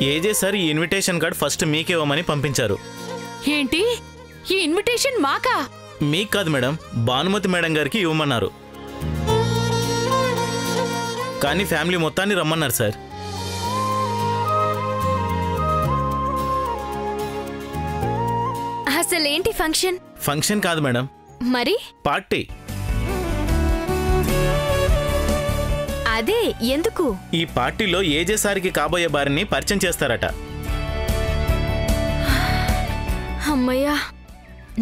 ఏజే sir ఈ invitation card first మీకే ఇవ్వమని పంపించారు. ఏంటి, ఈ ఇన్విటేషన్ మాకా? మీకు కాదు మేడం, భానుమతి మేడం గారికి ఇవ్వమన్నారు. కానీ ఫ్యామిలీ మొత్తాన్ని రమ్మన్నారు సార్. అసలేంటి ఫంక్షన్? ఫంక్షన్ కాదు మేడం, మరి పార్టీ. అదే ఎందుకు? ఈ పార్టీలో ఏజే సార్కి కాబోయే భార్యని పరిచయం చేస్తారట. అమ్మయ్యా,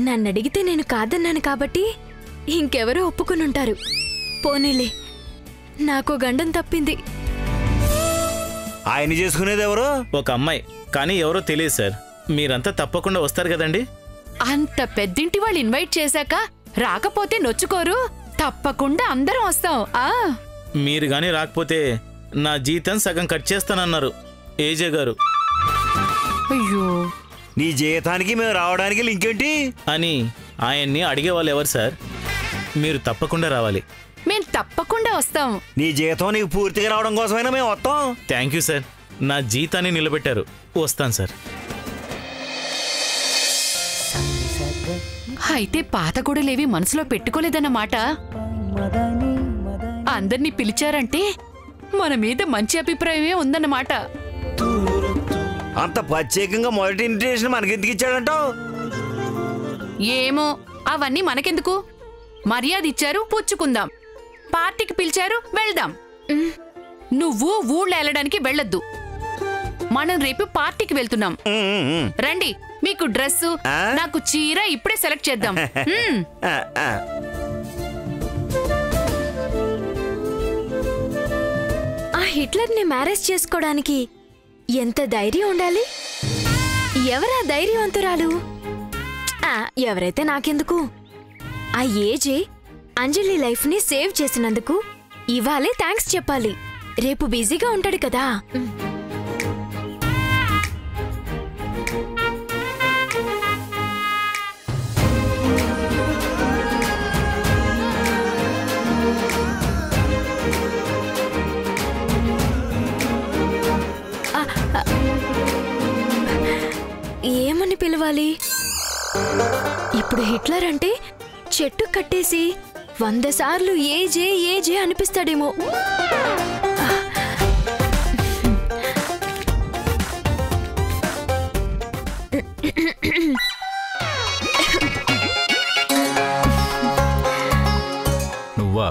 నన్నడిగితే నేను కాదన్నాను కాబట్టి ఇంకెవరో ఒప్పుకునుంటారు. పోనీలే, నాకు గండం తప్పింది. ఆయన చేసుకునేది ఎవరో ఒక అమ్మాయి, కానీ ఎవరో తెలియదు సార్. మీరంతా తప్పకుండా వస్తారు కదండి? అంత పెద్దింటి వాళ్ళు ఇన్వైట్ చేశాక రాకపోతే నొచ్చుకోరు. తప్పకుండా అందరం వస్తాం. మీరు గాని రాకపోతే నా జీతం సగం కట్ చేస్తానన్నారు ఏజే గారు. అయ్యో, నీ జీతానికి మేము రావడానికి లింక్ ఏంటి అని ఆయన్ని అడిగేవాళ్ళు ఎవరు సార్? మీరు తప్పకుండా రావాలి. మేం తప్పకుండా వస్తాం. నీ జీతం నీకు పూర్తిగా రావడం కోసమైనా మేము వస్తాం. థ్యాంక్ యూ సార్, నా జీతాన్ని నిలబెట్టారు. వస్తాను సార్. అయితే పాత గొడవలేవి మనసులో పెట్టుకోలేదన్నమాట. అందర్నీ పిలిచారంటే మన మీద మంచి అభిప్రాయమే ఉందన్నమాట. అంత ప్రత్యేకంగా మొదటి ఇన్విటేషన్ మనకెందుకు ఇచ్చాడంటావు? ఏమో, అవన్నీ మనకెందుకు. మర్యాద ఇచ్చారు, పుచ్చుకుందాం. పార్టీకి పిలిచారు, వెళ్దాం. నువ్వు ఊళ్ళో వెళ్ళడానికి వెళ్ళొద్దు. మనం రేపు పార్టీకి వెళ్తున్నాం. రండి, మీకు డ్రెస్సు, నాకు చీర ఇప్పుడే సెలెక్ట్ చేద్దాం. ఆ హిట్లర్ని మ్యారేజ్ చేసుకోవడానికి ఎంత ధైర్యం ఉండాలి? ఎవరా ధైర్యవంతురాలు? ఎవరైతే నాకెందుకు. ఆ ఏజే అంజలి లైఫ్ని సేవ్ చేసినందుకు ఇవాళే థ్యాంక్స్ చెప్పాలి. రేపు బిజీగా ఉంటాడు కదా. ఏమని పిలవాలి? ఇప్పుడు హిట్లర్ అంటే చెట్టు కట్టేసి 100 సార్లు ఏజే ఏజే అనిపిస్తాడేమో. నువ్వా?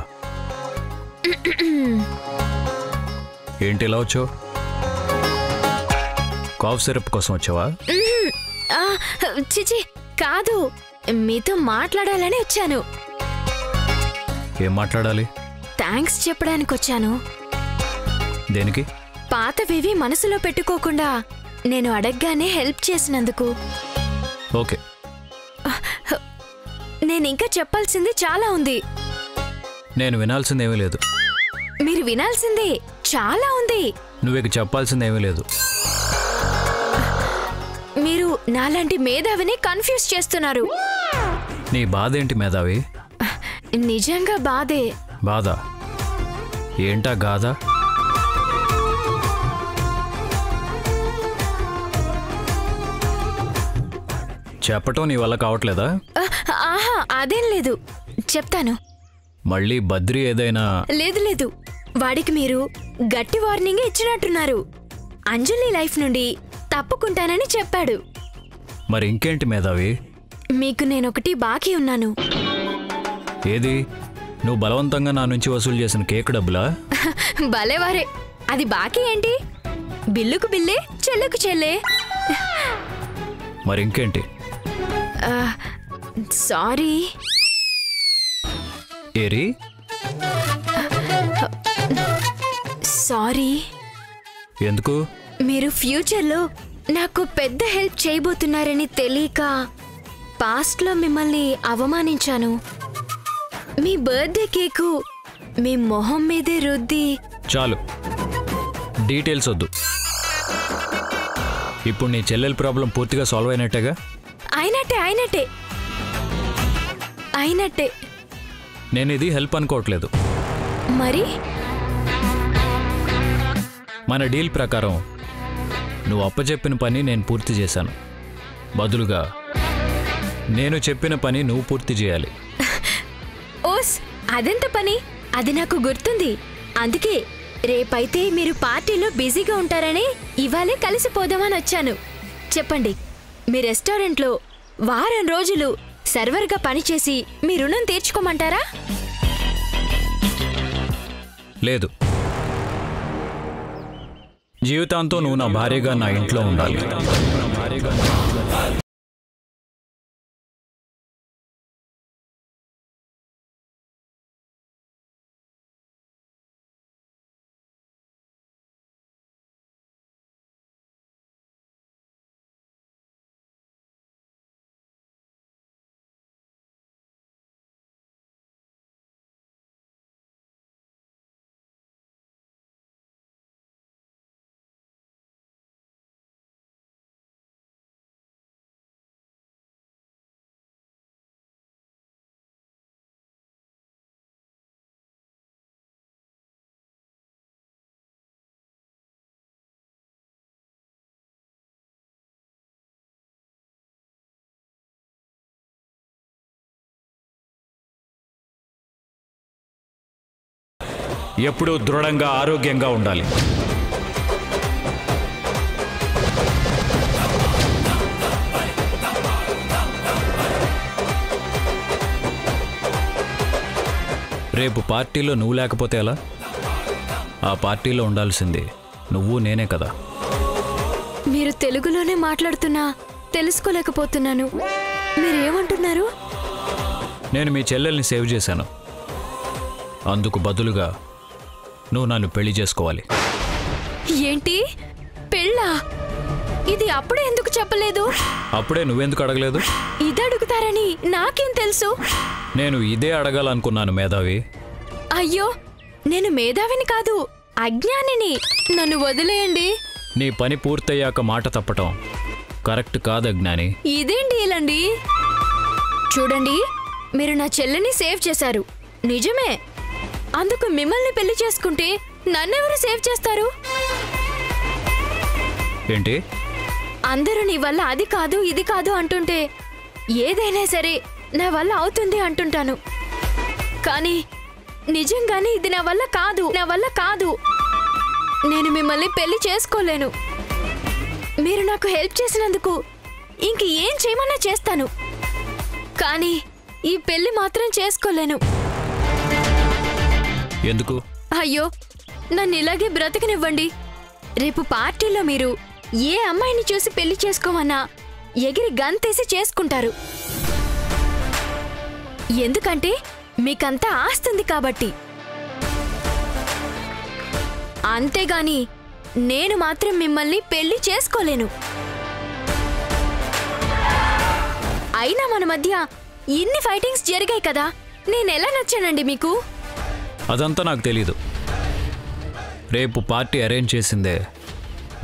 ఏంటి ఇలా వచ్చావు? కాఫ్ సిరప్ కోసం వచ్చావా? చిచి కాదు, మీతో మాట్లాడాలని వచ్చాను. ఏం మాట్లాడాలి? థ్యాంక్స్ చెప్పడానికి వచ్చాను. దేనికి? పాతవేవి మనసులో పెట్టుకోకుండా నేను అడగగానే హెల్ప్ చేసినందుకు. ఓకే, నేనింకా చెప్పాల్సింది చాలా ఉంది. నేను వినాల్సిందేమీ లేదు. మీరు వినాల్సిందే చాలా ఉంది. నువ్వు చెప్పాల్సిందేమీ లేదు. మీరు నాలాంటి మేధావిని కన్ఫ్యూజ్ చేస్తున్నారు. నీ బాధ ఏంటి మేధావి? నిజంగా బాధే. బాధ ఏంటా గాథ? చెప్పటం నీ వల్ల కావట్లేదా? ఆహా, అదేం లేదు, చెప్తాను. మళ్ళీ బద్రి ఏదైనా? లేదు లేదు, వాడికి మీరు గట్టి వార్నింగ్ ఇచ్చినట్టున్నారు. అంజలి లైఫ్ నుండి తప్పుకుంటానని చెప్పాడు. మరి ఇంకేంటి మేధావి? మీకు నేనొకటి బాకీ ఉన్నాను. ఏది? నువ్వు బలవంతంగా నా నుంచి వసూలు చేసిన కేక్ డబ్బులా? భలేవారే, అది బాకీ ఏంటి? బిల్లుకు బిల్లే, చెల్లుకు చెల్లే. మరి ఇంకేంటి? సారీ. ఏరి? సారీ. ఎందుకు? మీరు ఫ్యూచర్లో నాకు పెద్ద హెల్ప్ చేయబోతున్నారని తెలియక పాస్ట్లో మిమ్మల్ని అవమానించాను. మీ బర్త్డే కేకు మీ మొహం మీదే రుద్ది. చాలు, డీటెయిల్స్ వద్దు. ఇప్పుడు నీ చెల్లెల ప్రాబ్లం పూర్తిగా సాల్వ్ అయినట్టేగా? అయినట్టే అయినట్టే అయినట్టే. నేను ఇది హెల్ప్ అనుకోవట్లేదు. మరి మన డీల్ ప్రకారం నువ్వు అప్పచెప్పిన పని నేను పూర్తి చేశాను. బదులుగా నేను చెప్పిన పని నువ్వు పూర్తి చేయాలి. ఓస్, అదెంత పని? అది నాకు గుర్తుంది. అందుకే రేపైతే మీరు పార్టీలో బిజీగా ఉంటారని ఇవాళే కలిసిపోదామని వచ్చాను. చెప్పండి, మీ రెస్టారెంట్లో వారం రోజులు సర్వర్గా పనిచేసి మీ రుణం తీర్చుకోమంటారా? లేదు, జీవితాంతం నువ్వు నా భార్యగా నా ఇంట్లో ఉండాలి. ఎప్పుడూ దృఢంగా ఆరోగ్యంగా ఉండాలి. రేపు పార్టీలో నువ్వు లేకపోతే ఎలా? ఆ పార్టీలో ఉండాల్సింది నువ్వు నేనే కదా. మీరు తెలుగులోనే మాట్లాడుతున్నా తెలుసుకోలేకపోతున్నాను. మీరేమంటున్నారు? నేను మీ చెల్లెల్ని సేవ్ చేశాను. అందుకు బదులుగా నువ్వు నన్ను పెళ్లి చేసుకోవాలి. ఏంటి, పెళ్ళా? ఇది అప్పుడే ఎందుకు చెప్పలేదు? అప్పుడే నువ్వెందుకు అడగలేదు? ఇది అడుగుతారని నాకేం తెలుసు? నేను ఇదే అడగాలనుకున్నాను మేధావి. అయ్యో, నేను మేధావిని కాదు, అజ్ఞానిని. నన్ను వదిలేయండి. నీ పని పూర్తయ్యాక మాట తప్పటం కరెక్ట్ కాదు అజ్ఞాని. ఇదేం డీలండి? చూడండి, మీరు నా చెల్లిని సేవ్ చేశారు, నిజమే. అందుకు మిమ్మల్ని పెళ్లి చేసుకుంటే నన్నెవరు సేవ్ చేస్తారు? ఏంటి? అందరూ నీ వల్ల అది కాదు ఇది కాదు అంటుంటే ఏదైనా సరే నా వల్ల అవుతుంది అంటుంటాను. కానీ నిజంగానే ఇది నా వల్ల కాదు. నేను మిమ్మల్ని పెళ్లి చేసుకోలేను. మీరు నాకు హెల్ప్ చేసినందుకు ఇంక ఏం చేయమన్నా చేస్తాను, కానీ ఈ పెళ్లి మాత్రం చేసుకోలేను. ఎందుకు? అయ్యో, నన్ను ఇలాగే బ్రతకనివ్వండి. రేపు పార్టీలో మీరు ఏ అమ్మాయిని చూసి పెళ్లి చేసుకోమన్నా ఎగిరి గంతేసి చేసుకుంటారు. ఎందుకంటే మీకంతా ఆస్తుంది కాబట్టి. అంతేగాని నేను మాత్రం మిమ్మల్ని పెళ్లి చేసుకోలేను. అయినా మన మధ్య ఇన్ని ఫైటింగ్స్ జరిగాయి కదా, నేనెలా నచ్చానండి మీకు? అదంతా నాకు తెలీదు. రేపు పార్టీ అరేంజ్ చేసిందే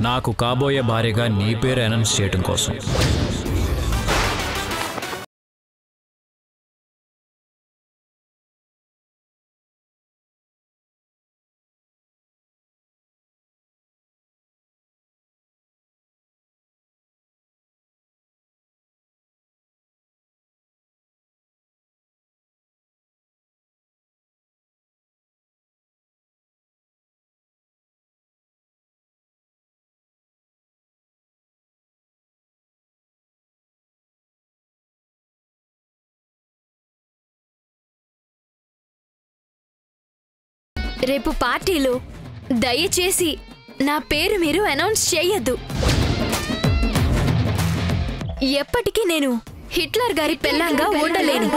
నాకు కాబోయే భార్యగా నీ పేరు అనౌన్స్ చేయడం కోసం. రేపు పార్టీలో దయచేసి నా పేరు మీరు అనౌన్స్ చేయొద్దు. ఎప్పటికీ నేను హిట్లర్ గారి పెళ్ళాంగా ఉండలేను.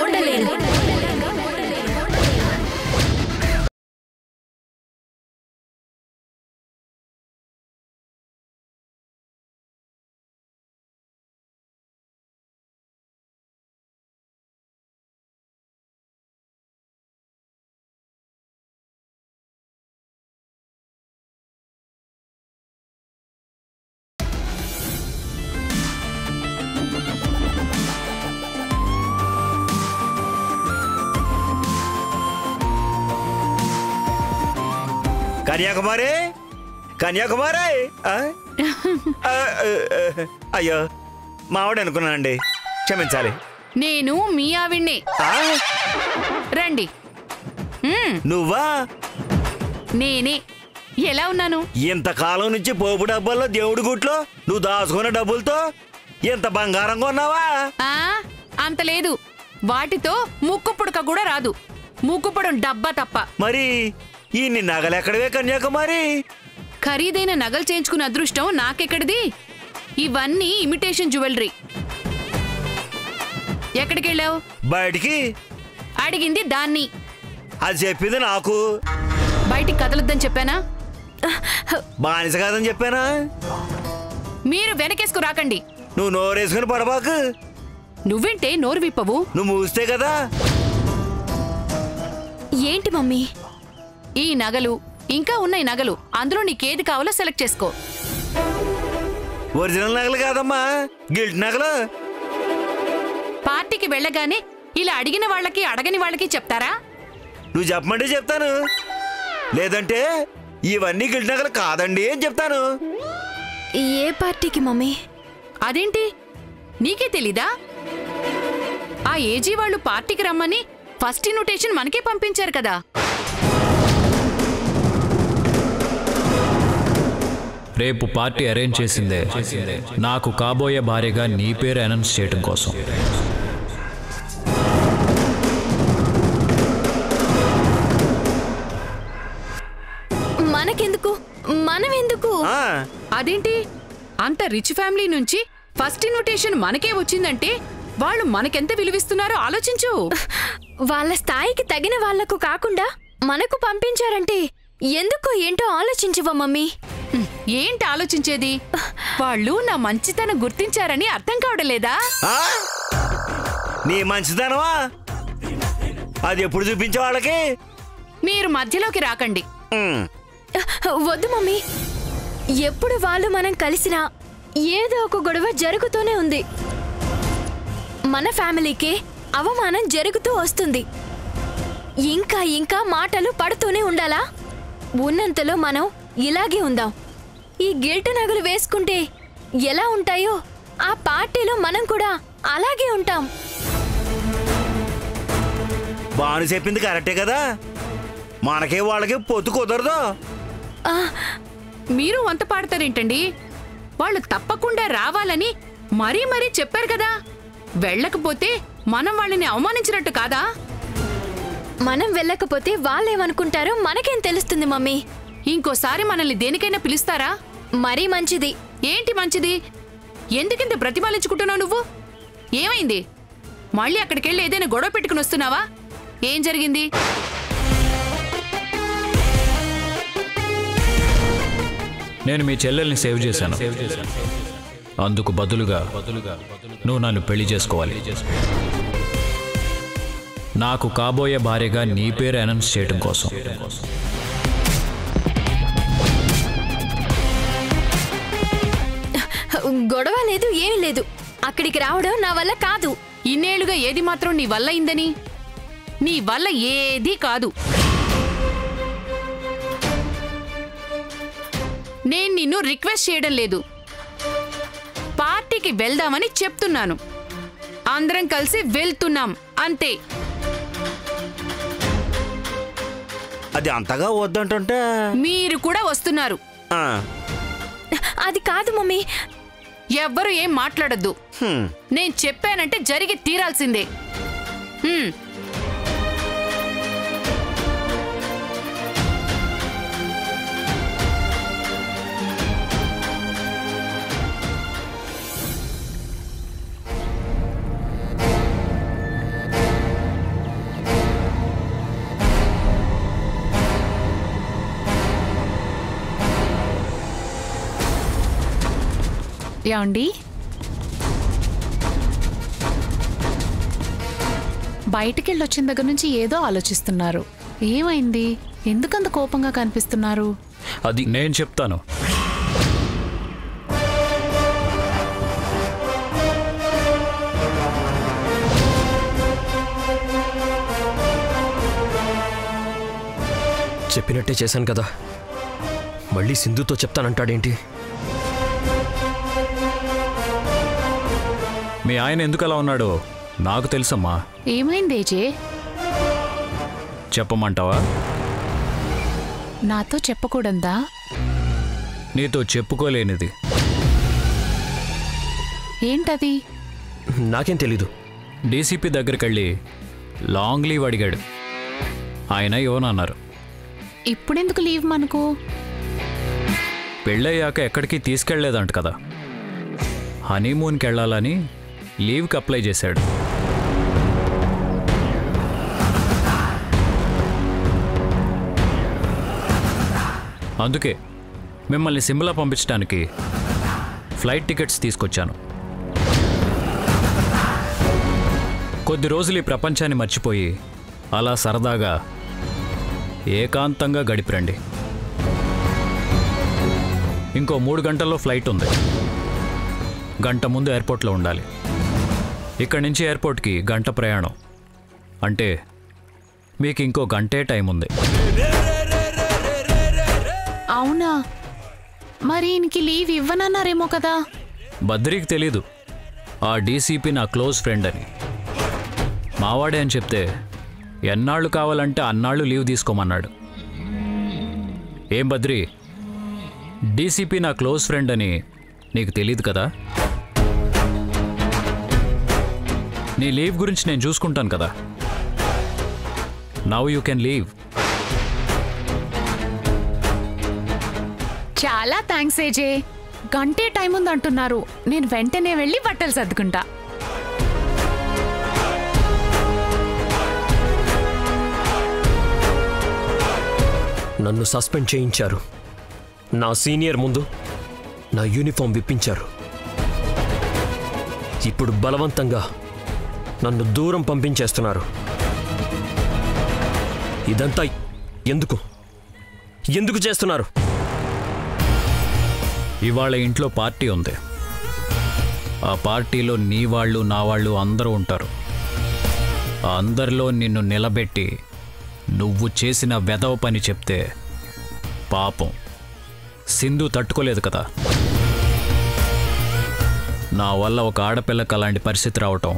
కన్యాకుమారి, కన్యాకుమారి ఆ? ఆ, అయ్యో మావాడు అనుకున్నానండి, క్షమించాలి. నేను మీ ఆవిడ్నే. ఆ? రండి. నువ్వా? నేనే. ఎలా ఉన్నాను? ఇంతకాలం నుంచి పోపు డబ్బాల్లో దేవుడి గుట్లో నువ్వు దాచుకున్న డబ్బులతో ఇంత బంగారం కొన్నావా? ఆ అంత లేదు. వాటితో ముక్కు పుడక కూడా రాదు. ముక్కు పొడం డబ్బా తప్ప. మరి ఇన్ని నగలెక్కడవే కన్యాకుమారి? ఖరీదైన నగలు చేయించుకున్న అదృష్టం నాకెక్కడిది? ఇవన్నీ ఇమిటేషన్ జ్యువెలరీ. ఎక్కడికెళ్ళావు? బయటికి. అడిగింది దాన్ని. అది చెప్పింది నాకు. బయటికి కదలొద్దని చెప్పానా? బానిస కాదని చెప్పానా? మీరు వెనకేసుకు రాకండి. నువ్వు నోరేసుకుని పడబాకు. నువ్వేంటే నోరు విప్పవు? నువ్వు మూస్తే కదా. ఏంటి మమ్మీ? ఈ నగలు ఇంకా ఉన్నాయి నగలు. అందులో నీకేది కావాలో సెలెక్ట్ చేసుకో. ఒరిజినల్ నగలు కాదమ్మా, గిల్ట్ నగలు. పార్టీకి వెళ్ళగానే ఇలా అడిగిన వాళ్ళకి అడగని వాళ్ళకి చెప్తారా? నువ్వు చెప్పమంటే చెప్తాను, లేదంటే ఇవన్నీ గిల్ట్ నగలు కాదండి అని చెప్తాను. ఏ పార్టీకి మమ్మీ? అదేంటి నీకే తెలీదా? ఆ ఏజీ వాళ్ళు పార్టీకి రమ్మని ఫస్ట్ ఇన్విటేషన్ మనకే పంపించారు కదా. రేపు పార్టీ అరేంజ్ చేసిందే నాకు కాబోయే భార్యగా నీ పేరు అనౌన్స్ చేయడం కోసం. మనకెందుకు? మనం ఎందుకు? ఆ, అదేంటి అంత రిచ్ ఫ్యామిలీ నుంచి ఫస్ట్ ఇన్విటేషన్ మనకే వచ్చిందంటే వాళ్ళు మనకెంత విలువిస్తున్నారో ఆలోచించు. వాళ్ళ స్థాయికి తగిన వాళ్లకు కాకుండా మనకు పంపించారంటే ఎందుకో ఏంటో ఆలోచించవా మమ్మీ? ఏంటి ఆలోచించేది? వాళ్ళు నా మంచితనం గుర్తించారని అర్థం కావడం లేదా? ఆ? నీ మంచిదనవా అది ఎప్పుడు చూపించే వాళ్ళకి? మీరు మధ్యలోకి రాకండి. ఉమ్, వద్దు మమ్మీ. ఎప్పుడు వాళ్ళు మనం కలిసినా ఏదో ఒక గొడవ జరుగుతూనే ఉంది. మన ఫ్యామిలీకి అవమానం జరుగుతూ వస్తుంది. ఇంకా ఇంకా మాటలు పడుతూనే ఉండాలా? ఉన్నంతలో మనం ఇలాగే ఉందాం. ఈ గిల్ట్ నగలు వేసుకుంటే ఎలా ఉంటాయో ఆ పార్టీలో మనం కూడా అలాగే ఉంటాం. బాను చెప్పింది కరెక్టే కదా, మనకే వాళ్ళకి పొత్తు కుదరదు. ఆ, మీరు వంత పాడతారేంటండి? వాళ్ళు తప్పకుండా రావాలని మరీ మరీ చెప్పారు కదా. వెళ్ళకపోతే మనం వాళ్ళని అవమానించినట్టు కాదా? మనం వెళ్ళకపోతే వాళ్ళేమనుకుంటారో మనకేం తెలుస్తుంది మమ్మీ? ఇంకోసారి మనల్ని దేనికైనా పిలుస్తారా? మరీ మంచిది. ఏంటి మంచిది? ఎందుకింత బ్రతిమాలించుకుంటున్నావు నువ్వు? ఏమైంది? మళ్ళీ అక్కడికెళ్ళి ఏదైనా గొడవ పెట్టుకుని వస్తున్నావా? ఏం జరిగింది? నేను మీ చెల్లెల్ని సేవ్ చేశాను. అందుకు బదులుగా నువ్వు నన్ను పెళ్లి చేసుకోవాలి. నాకు కాబోయే భార్యగా నీ పేరు అనౌన్స్ చేయడం కోసం. గొడవ లేదు, ఏమీ లేదు. అక్కడికి రావడం నా వల్ల కాదు. ఇన్నేళ్లుగా ఏది మాత్రం నీ వల్ల అయిందని? నీ వల్ల ఏదీ కాదు. నేను నిన్ను రిక్వెస్ట్ చేయడం లేదు, పార్టీకి వెళ్దామని చెప్తున్నాను. అందరం కలిసి వెళ్తున్నాం అంతే. అది అంతగా వద్దంటుంటే మీరు కూడా వస్తున్నారు. ఆ, అది కాదు మమ్మీ. ఎవ్వరూ ఏం మాట్లాడొద్దు. నేను చెప్పానంటే జరిగి తీరాల్సిందే. హ్మ్. యాండి, బయటికెళ్ళొచ్చిన దగ్గర నుంచి ఏదో ఆలోచిస్తున్నారు. ఏమైంది? ఎందుకంత కోపంగా కనిపిస్తున్నారు? అది నేను చెప్తాను. చెప్పినట్టే చేశాను కదా. మళ్ళీ సింధుతో చెప్తానంటాడేంటి? మీ ఆయన ఎందుకు అలా ఉన్నాడో నాకు తెలుసమ్మా. ఏమైంది ఏజే? చెప్పమంటావా? నాతో చెప్పకూడదా? నీతో చెప్పుకోలేనిది. ఏంటది? నాకేం తెలీదు. డీసీపీ దగ్గరికి వెళ్ళి లాంగ్ లీవ్ అడిగాడు. ఆయన ఇవ్వనన్నారు. ఇప్పుడెందుకు లీవ్ మనకు? పెళ్ళయ్యాక ఎక్కడికి తీసుకెళ్లేదంట కదా, హనీమూన్కి వెళ్ళాలని లీవ్కి అప్లై చేశాడు. అందుకే మిమ్మల్ని సిమ్లా పంపించడానికి ఫ్లైట్ టికెట్స్ తీసుకొచ్చాను. కొద్ది రోజులు ఈ ప్రపంచాన్ని మర్చిపోయి అలా సరదాగా ఏకాంతంగా గడిపిరండి. ఇంకో 3 గంటల్లో ఫ్లైట్ ఉంది. గంట ముందు ఎయిర్పోర్ట్లో ఉండాలి. ఇక్కడి నుంచి ఎయిర్పోర్ట్కి గంట ప్రయాణం. అంటే మీకు ఇంకో గంటే టైం ఉంది. అవునా? మరి ఈయనకి లీవ్ ఇవ్వనన్నారేమో కదా? బద్రీకి తెలీదు ఆ డీసీపీ నా క్లోజ్ ఫ్రెండ్ అని. మావాడే అని చెప్తే ఎన్నాళ్ళు కావాలంటే అన్నాళ్ళు లీవ్ తీసుకోమన్నాడు. ఏం బద్రీ, డీసీపీ నా క్లోజ్ ఫ్రెండ్ అని నీకు తెలీదు కదా? నీ లీవ్ గురించి నేను చూసుకుంటాను కదా. Now you can leave. చాలా థ్యాంక్స్ ఏజే. గంటే టైం ఉంది అంటున్నారు. నేను వెంటనే వెళ్ళి బట్టలు సర్దుకుంటా. నన్ను సస్పెండ్ చేయించారు. నా సీనియర్ ముందు నా యూనిఫామ్ విప్పించారు. ఇప్పుడు బలవంతంగా నన్ను దూరం పంపించేస్తున్నారు. ఇదంతా ఎందుకు ఎందుకు చేస్తున్నారు? ఇవాళ ఇంట్లో పార్టీ ఉంది. ఆ పార్టీలో నీ వాళ్ళు నా వాళ్ళు అందరూ ఉంటారు. ఆ అందరిలో నిన్ను నిలబెట్టి నువ్వు చేసిన వెధవ పని చెప్తే పాపం సింధు తట్టుకోలేదు కదా. నా వల్ల ఒక ఆడపిల్లకి అలాంటి పరిస్థితి రావటం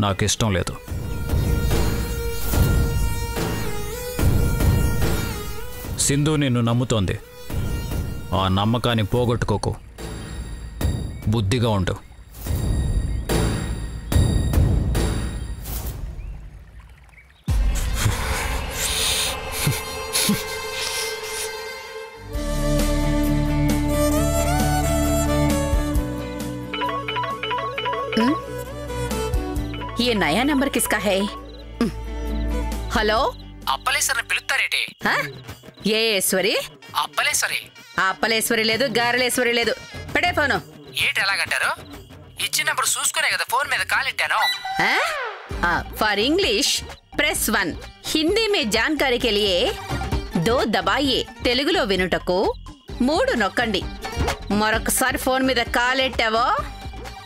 నాకు ఇష్టం లేదు. సింధు నిన్ను నమ్ముతోంది. ఆ నమ్మకాన్ని పోగొట్టుకోకు. బుద్ధిగా ఉండు. ये नया नंबर किसका है? హలో, అప్పలేశ్వరిని పిలుస్తారేటి? ఏ ఈశ్వరి? అప్పలేశ్వరి. అప్పలేశ్వరి లేదు, గారలేశ్వరి లేదు. పెడే ఫోను. ఏంటి ఎలాగంటారు? ఇచ్చినప్పుడు చూసుకునే కదా ఫోన్ మీద కాలెట్టాను. ఫర్ ఇంగ్లీష్ ప్రెస్ 1, హిందీ మే జాన్కారీ కే లియే 2 దబాయే, తెలుగులో వినుటకు 3 నొక్కండి. మరొకసారి ఫోన్ మీద కాలెట్టావో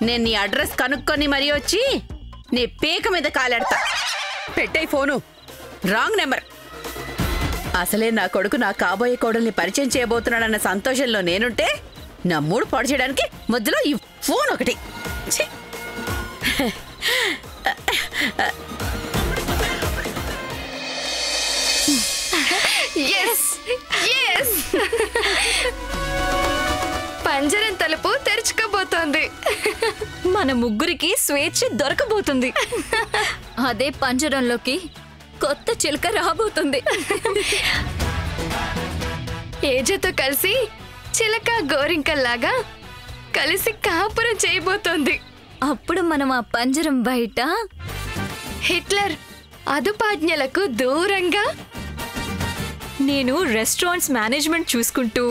నేను నీ అడ్రస్ కనుక్కొని మరీ వచ్చి నీ పీక మీద కాలెడతా. పెట్టే ఫోను. Wrong number. అసలే నా కొడుకు నా కాబోయే కోడల్ని పరిచయం చేయబోతున్నాడన్న సంతోషంలో నేనుంటే నా మూడు పాడు చేయడానికి మధ్యలో ఈ ఫోన్ ఒకటి. పంజరం తలుపు తెరుచుకోబోతోంది. మన ముగ్గురికి స్వేచ్ఛ దొరకబోతుంది. అదే పంజరంలోకి కొత్త చిలుక రాబోతుంది. ఏజతో కలిసి చిలక గోరింకల్లాగా కలిసి కాపురం చేయబోతోంది. అప్పుడు మనం ఆ పంజరం బయట హిట్లర్ అదుపాజ్ఞలకు దూరంగా నేను రెస్టారెంట్స్ మేనేజ్మెంట్ చూసుకుంటూ,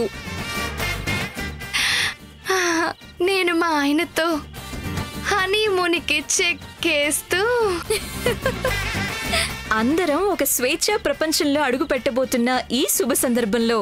నేను మా ఆయనతో హనీమూన్కి చెక్కేస్తూ అందరం ఒక స్వేచ్ఛ ప్రపంచంలో అడుగు పెట్టబోతున్న ఈ శుభ సందర్భంలో